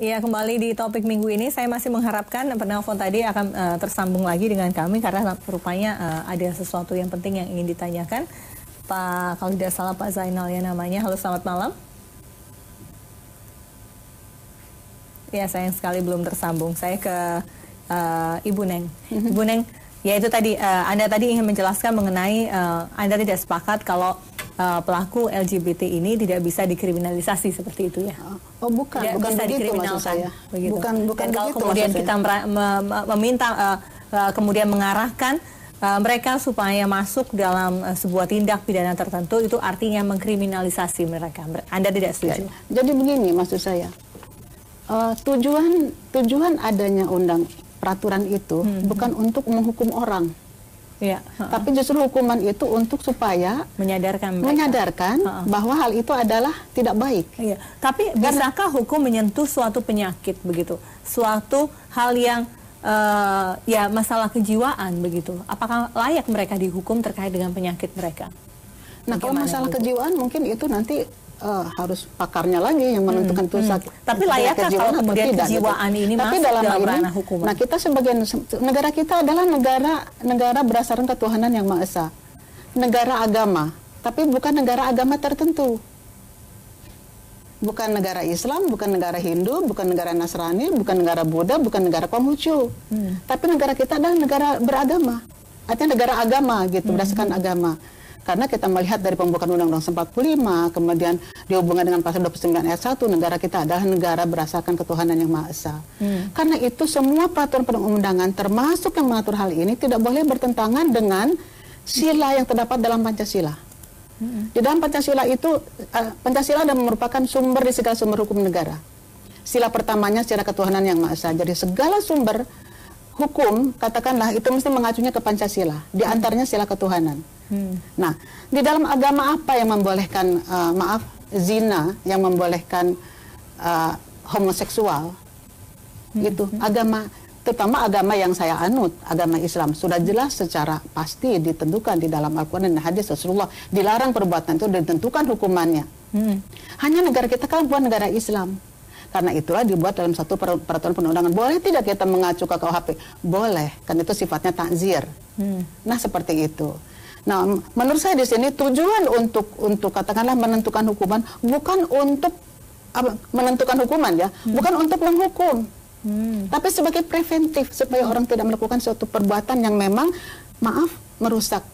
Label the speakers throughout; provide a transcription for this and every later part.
Speaker 1: Ya, kembali di topik minggu ini, saya masih mengharapkan penelpon tadi akan tersambung lagi dengan kami karena rupanya ada sesuatu yang penting yang ingin ditanyakan. Pak, kalau tidak salah Pak Zainal ya namanya. Halo, selamat malam. Ya, sayang sekali belum tersambung. Saya ke Ibu Neng. Ibu Neng, ya itu tadi, Anda tadi ingin menjelaskan mengenai Anda tidak sepakat kalau pelaku LGBT ini tidak bisa dikriminalisasi seperti itu ya?
Speaker 2: Oh bukan,
Speaker 1: tidak
Speaker 2: bukan
Speaker 1: bisa
Speaker 2: begitu maksud saya.
Speaker 1: Begitu.
Speaker 2: Bukan
Speaker 1: Dan kalau
Speaker 2: begitu
Speaker 1: kemudian
Speaker 2: maksud
Speaker 1: kita meminta, kemudian mengarahkan mereka supaya masuk dalam sebuah tindak pidana tertentu, itu artinya mengkriminalisasi mereka. Anda tidak setuju?
Speaker 2: Jadi begini maksud saya, tujuan adanya peraturan itu bukan untuk menghukum orang.
Speaker 1: Ya,
Speaker 2: tapi justru hukuman itu untuk supaya
Speaker 1: menyadarkan
Speaker 2: bahwa hal itu adalah tidak baik.
Speaker 1: Iya. Tapi bisakah hukum menyentuh suatu penyakit begitu, suatu hal yang ya masalah kejiwaan begitu? Apakah layak mereka dihukum terkait dengan penyakit mereka?
Speaker 2: Nah, kalau masalah kejiwaan mungkin itu nanti harus pakarnya lagi yang menentukan itu
Speaker 1: tapi layakkah kalau kemudian kejiwaan gitu? Ini
Speaker 2: tapi
Speaker 1: masuk
Speaker 2: dalam
Speaker 1: ranah hukuman?
Speaker 2: Nah, kita sebagai negara kita adalah negara berdasarkan ketuhanan yang Maha Esa, negara agama, tapi bukan negara agama tertentu, bukan negara Islam, bukan negara Hindu, bukan negara Nasrani, bukan negara Buddha, bukan negara Konghucu, tapi negara kita adalah negara beragama, artinya negara agama gitu, berdasarkan agama. Karena kita melihat dari pembukaan Undang-Undang 45, kemudian dihubungkan dengan pasal 29 ayat 1, negara kita adalah negara berdasarkan ketuhanan yang Maha Esa. Karena itu semua peraturan perundang-undangan termasuk yang mengatur hal ini tidak boleh bertentangan dengan sila yang terdapat dalam Pancasila. Di dalam Pancasila itu, Pancasila adalah merupakan sumber di segala sumber hukum negara. Sila pertamanya sila ketuhanan yang Maha Esa. Jadi segala sumber hukum, katakanlah itu mesti mengacunya ke Pancasila. Di antaranya sila ketuhanan. Nah, di dalam agama apa yang membolehkan zina, yang membolehkan homoseksual? Itu agama, terutama agama yang saya anut, agama Islam, sudah jelas secara pasti ditentukan di dalam Al-Quran dan hadis Rasulullah, dilarang perbuatan itu, ditentukan hukumannya. Hanya negara kita kan bukan negara Islam. Karena itulah dibuat dalam satu peraturan perundangan. Boleh tidak kita mengacu ke KUHP? Boleh, kan itu sifatnya takzir. Nah, seperti itu. Nah, menurut saya di sini tujuan untuk katakanlah menentukan hukuman bukan untuk menentukan hukuman ya, bukan untuk menghukum, tapi sebagai preventif supaya orang tidak melakukan suatu perbuatan yang memang merusak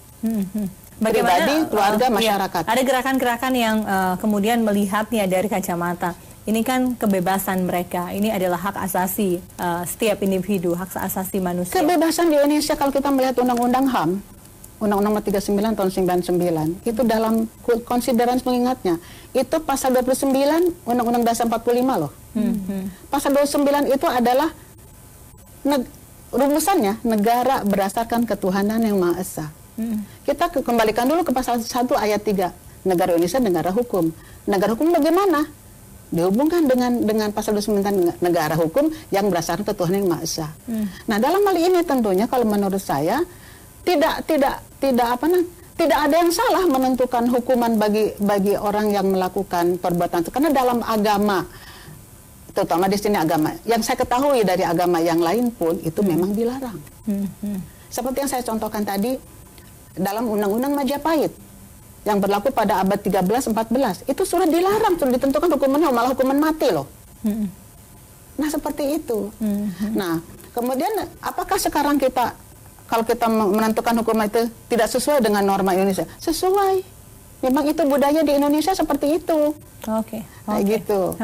Speaker 2: pribadi, keluarga, masyarakat.
Speaker 1: Ya, ada gerakan-gerakan yang kemudian melihatnya dari kacamata ini kan kebebasan mereka, ini adalah hak asasi setiap individu, hak asasi manusia.
Speaker 2: Kebebasan di Indonesia kalau kita melihat Undang-Undang HAM, Undang-Undang Nomor 39 tahun 99, itu dalam konsideran pengingatnya, itu pasal 29 Undang-Undang Dasar 45 loh. Pasal 29 itu adalah rumusannya negara berdasarkan ketuhanan yang Maha Esa. Kita kembalikan dulu ke pasal 1 ayat 3. Negara Indonesia negara hukum. Negara hukum bagaimana? Dihubungkan dengan pasal 29 negara hukum yang berdasarkan ketuhanan yang Maha Esa. Nah, dalam hal ini tentunya kalau menurut saya tidak ada yang salah menentukan hukuman bagi orang yang melakukan perbuatan itu, karena dalam agama, terutama di sini agama yang saya ketahui dari agama yang lain pun itu memang dilarang. Seperti yang saya contohkan tadi dalam Undang-Undang Majapahit yang berlaku pada abad 13-14 itu sudah dilarang, sudah ditentukan hukumannya malah hukuman mati loh. Nah, seperti itu. Nah, kemudian apakah sekarang kalau kita menentukan hukuman itu tidak sesuai dengan norma Indonesia? Sesuai. Memang itu budaya di Indonesia seperti itu. Kayak gitu.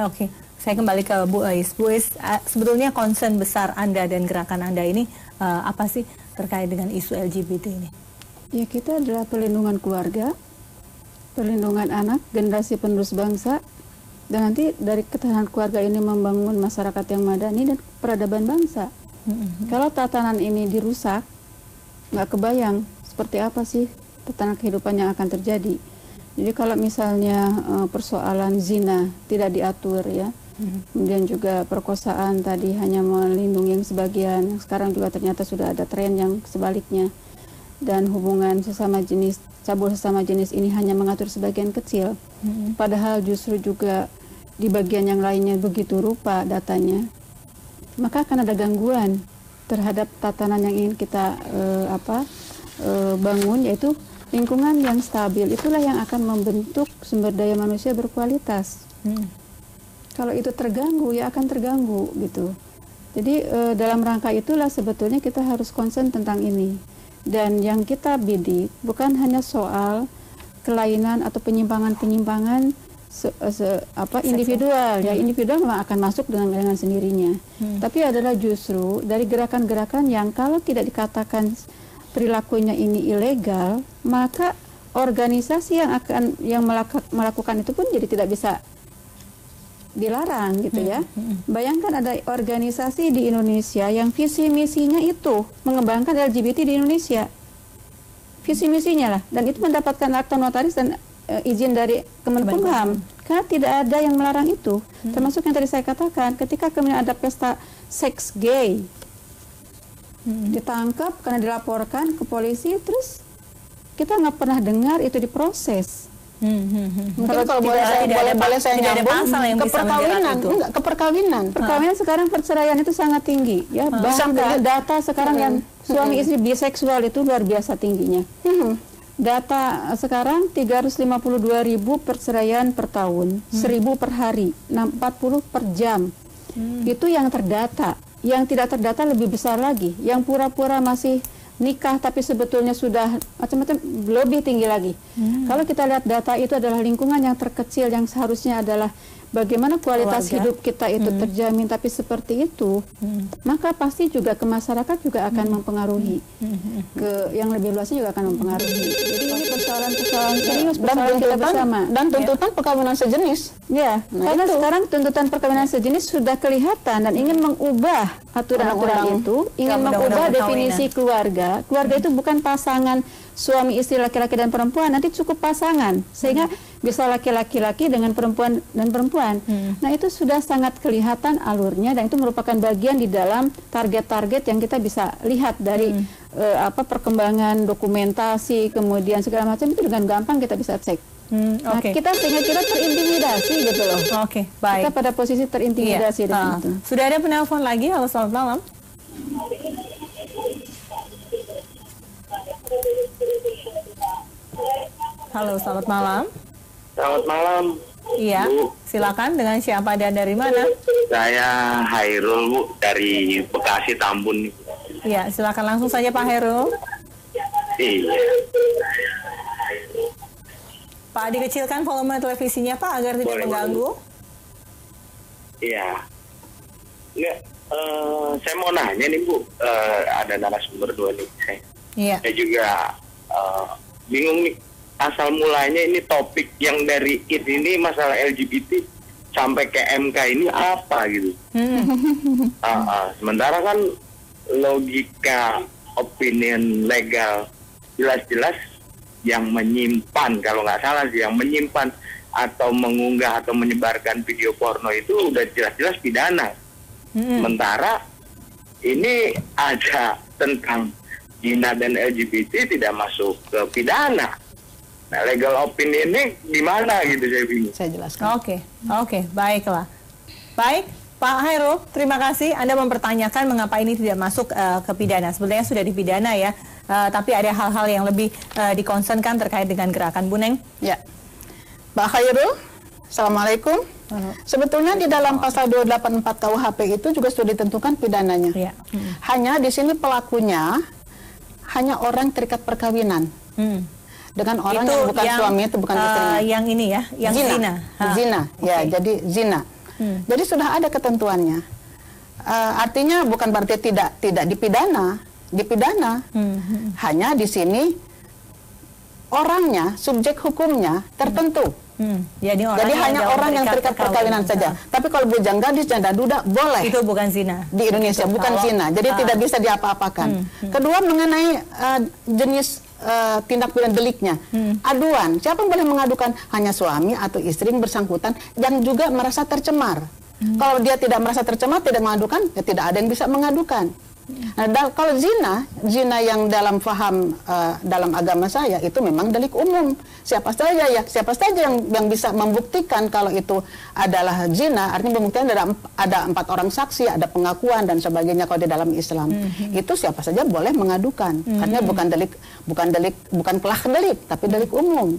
Speaker 1: Saya kembali ke Bu Ais. Bu Ais, sebetulnya concern besar Anda dan gerakan Anda ini apa sih terkait dengan isu LGBT ini?
Speaker 3: Ya, kita adalah perlindungan keluarga, perlindungan anak, generasi penerus bangsa, dan nanti dari ketahanan keluarga ini membangun masyarakat yang madani dan peradaban bangsa. Kalau tatanan ini dirusak, nggak kebayang seperti apa sih tatanan kehidupan yang akan terjadi. Jadi kalau misalnya persoalan zina tidak diatur ya, kemudian juga perkosaan tadi hanya melindungi yang sebagian, sekarang juga ternyata sudah ada tren yang sebaliknya, dan hubungan sesama jenis, cabul sesama jenis ini hanya mengatur sebagian kecil, padahal justru juga di bagian yang lainnya begitu rupa datanya, maka akan ada gangguan terhadap tatanan yang ingin kita bangun, yaitu lingkungan yang stabil. Itulah yang akan membentuk sumber daya manusia berkualitas. Kalau itu terganggu, ya akan terganggu gitu. Jadi dalam rangka itulah sebetulnya kita harus concern tentang ini. Dan yang kita bidik bukan hanya soal kelainan atau penyimpangan-penyimpangan individual. Ya, individual memang akan masuk dengan sendirinya. Tapi adalah justru dari gerakan-gerakan yang kalau tidak dikatakan perilakunya ini ilegal, maka organisasi yang melakukan itu pun jadi tidak bisa dilarang gitu ya. Bayangkan ada organisasi di Indonesia yang visi misinya itu mengembangkan LGBT di Indonesia. Visi misinya lah, dan itu mendapatkan akta notaris dan izin dari Kemenkumham. Karena tidak ada yang melarang itu. Termasuk yang tadi saya katakan, ketika kemudian ada pesta seks gay, ditangkap karena dilaporkan ke polisi, terus kita nggak pernah dengar itu diproses.
Speaker 2: Mungkin kalau boleh saya nyambung ke perkawinan, ke perkawinan.
Speaker 3: Perkawinan sekarang perceraian itu sangat tinggi, ya. Bahkan data sekarang yang suami istri biseksual itu luar biasa tingginya. Data sekarang 352.000 perceraian per tahun, 1.000 per hari, 40 per jam. Itu yang terdata. Yang tidak terdata lebih besar lagi. Yang pura-pura masih nikah tapi sebetulnya sudah macam-macam, lebih tinggi lagi. Kalau kita lihat data, itu adalah lingkungan yang terkecil yang seharusnya adalah bagaimana kualitas hidup kita itu terjamin, tapi seperti itu, maka pasti juga ke masyarakat juga akan mempengaruhi, ke yang lebih luasnya juga akan mempengaruhi. Jadi ini persoalan-persoalan serius, persoalan kita bersama.
Speaker 2: Dan tuntutan perkawinan sejenis.
Speaker 3: Ya, karena sekarang tuntutan perkawinan sejenis sudah kelihatan dan ingin mengubah aturan-aturan itu, ingin mengubah definisi keluarga. Keluarga itu bukan pasangan suami istri laki-laki dan perempuan, nanti cukup pasangan, sehingga bisa laki-laki dengan perempuan dan perempuan. Nah, itu sudah sangat kelihatan alurnya, dan itu merupakan bagian di dalam target-target yang kita bisa lihat dari perkembangan dokumentasi, kemudian segala macam itu dengan gampang kita bisa cek. Nah, kita sehingga kita terintimidasi gitu loh.
Speaker 1: Baik.
Speaker 3: Kita pada posisi terintimidasi dengan itu.
Speaker 1: Sudah ada penelpon lagi. Halo, selamat malam. Halo, selamat malam.
Speaker 4: Selamat malam.
Speaker 1: Iya,
Speaker 4: Bu.
Speaker 1: Silakan. Dengan siapa dan dari mana?
Speaker 4: Saya Hairul, Bu, dari Bekasi Tambun.
Speaker 1: Iya, silakan langsung saja Pak Hairul.
Speaker 4: Iya.
Speaker 1: Pak, dikecilkan volume televisinya Pak agar tidak mengganggu.
Speaker 4: Iya. Enggak, saya mau nanya nih Bu, ada narasumber dua nih. Saya juga bingung nih, asal mulanya ini topik yang dari ini masalah LGBT sampai ke MK ini apa gitu. Sementara kan logika opinion legal jelas-jelas yang menyimpan, kalau nggak salah sih, yang menyimpan atau mengunggah atau menyebarkan video porno itu udah jelas-jelas pidana. Sementara ini ada tentang zina dan LGBT tidak masuk ke pidana. Nah, legal opinion ini gimana gitu, saya bingung.
Speaker 2: Saya jelaskan.
Speaker 1: Oke, baiklah. Baik, Pak Hairul, terima kasih. Anda mempertanyakan mengapa ini tidak masuk ke pidana. Sebenarnya sudah dipidana ya, tapi ada hal-hal yang lebih dikonsenkan terkait dengan gerakan Bu Neng.
Speaker 2: Ya, Pak Hairul, Assalamualaikum. Sebetulnya di dalam pasal 284 KUHP itu juga sudah ditentukan pidananya. Hanya di sini pelakunya hanya orang terikat perkawinan. Dengan orang itu yang bukan suami, itu bukan istrinya.
Speaker 1: Yang ini ya, yang zina.
Speaker 2: Zina, ya, jadi zina. Jadi sudah ada ketentuannya. Artinya bukan berarti tidak dipidana, dipidana. Hanya di sini orangnya, subjek hukumnya tertentu.
Speaker 1: Jadi
Speaker 2: hanya orang yang terikat perkawinan saja. Tapi kalau bujang gadis, janda duda boleh.
Speaker 1: Itu bukan zina
Speaker 2: di Indonesia, bukan zina. Jadi tidak bisa diapa-apakan. Kedua, mengenai jenis tindak pidana deliknya, aduan. Siapa yang boleh mengadukan? Hanya suami atau istri yang bersangkutan yang juga merasa tercemar. Kalau dia tidak merasa tercemar, tidak mengadukan, ya tidak ada yang bisa mengadukan. Nah, kalau zina yang dalam faham dalam agama saya itu memang delik umum. Siapa saja yang bisa membuktikan kalau itu adalah zina, artinya pembuktian ada 4 orang saksi, ada pengakuan dan sebagainya kalau di dalam Islam. Itu siapa saja boleh mengadukan. Artinya bukan kelah delik, tapi delik umum.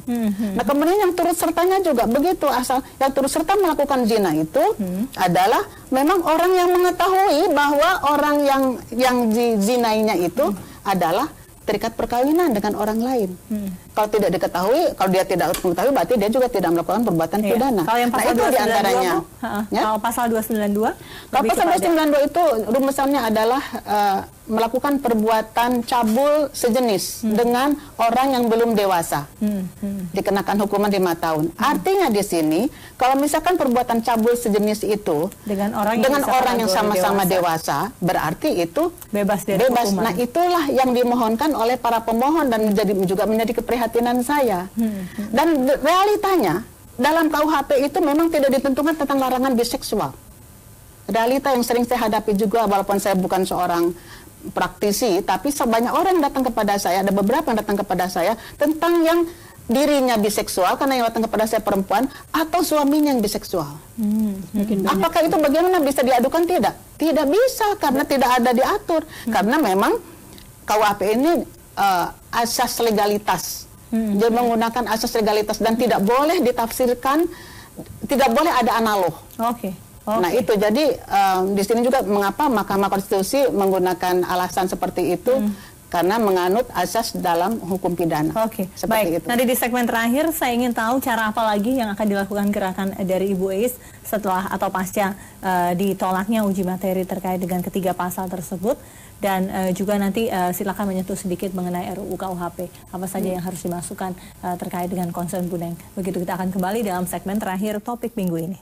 Speaker 2: Nah, kemudian yang turut sertanya juga begitu, asal yang turut serta melakukan zina itu adalah memang orang yang mengetahui bahwa orang yang dizinainya itu adalah terikat perkawinan dengan orang lain. Kalau tidak diketahui, kalau dia tidak mengetahui, berarti dia juga tidak melakukan perbuatan pidana.
Speaker 1: Kalau yang pasal
Speaker 2: itu diantaranya.
Speaker 1: Kalau pasal 292?
Speaker 2: Kalau pasal 292 itu rumusannya adalah melakukan perbuatan cabul sejenis dengan orang yang belum dewasa. Dikenakan hukuman 5 tahun. Artinya di sini, kalau misalkan perbuatan cabul sejenis itu dengan orang yang sama-sama dewasa, berarti itu bebas. Nah, itulah yang dimohonkan oleh para pemohon dan juga menjadi keprihatinan saya. Dan realitanya dalam KUHP itu memang tidak ditentukan tentang larangan biseksual. Realita yang sering saya hadapi juga, walaupun saya bukan seorang praktisi, tapi sebanyak orang yang datang kepada saya, ada beberapa yang datang kepada saya tentang yang dirinya biseksual karena yang datang kepada saya perempuan atau suaminya yang biseksual. Apakah itu bagaimana bisa diadukan? Tidak bisa karena tidak ada diatur. Karena memang KUHP ini asas legalitas. Dia menggunakan asas legalitas dan tidak boleh ditafsirkan, tidak boleh ada analog. Nah itu jadi di sini juga mengapa Mahkamah Konstitusi menggunakan alasan seperti itu karena menganut asas dalam hukum pidana. Baik.
Speaker 1: Itu. Nanti di segmen terakhir saya ingin tahu cara apa lagi yang akan dilakukan gerakan dari Ibu Eis setelah atau pasca ditolaknya uji materi terkait dengan ketiga pasal tersebut. Dan juga nanti silakan menyentuh sedikit mengenai RUU KUHP. Apa saja yang harus dimasukkan terkait dengan concern Bu Neng. Begitu kita akan kembali dalam segmen terakhir topik minggu ini.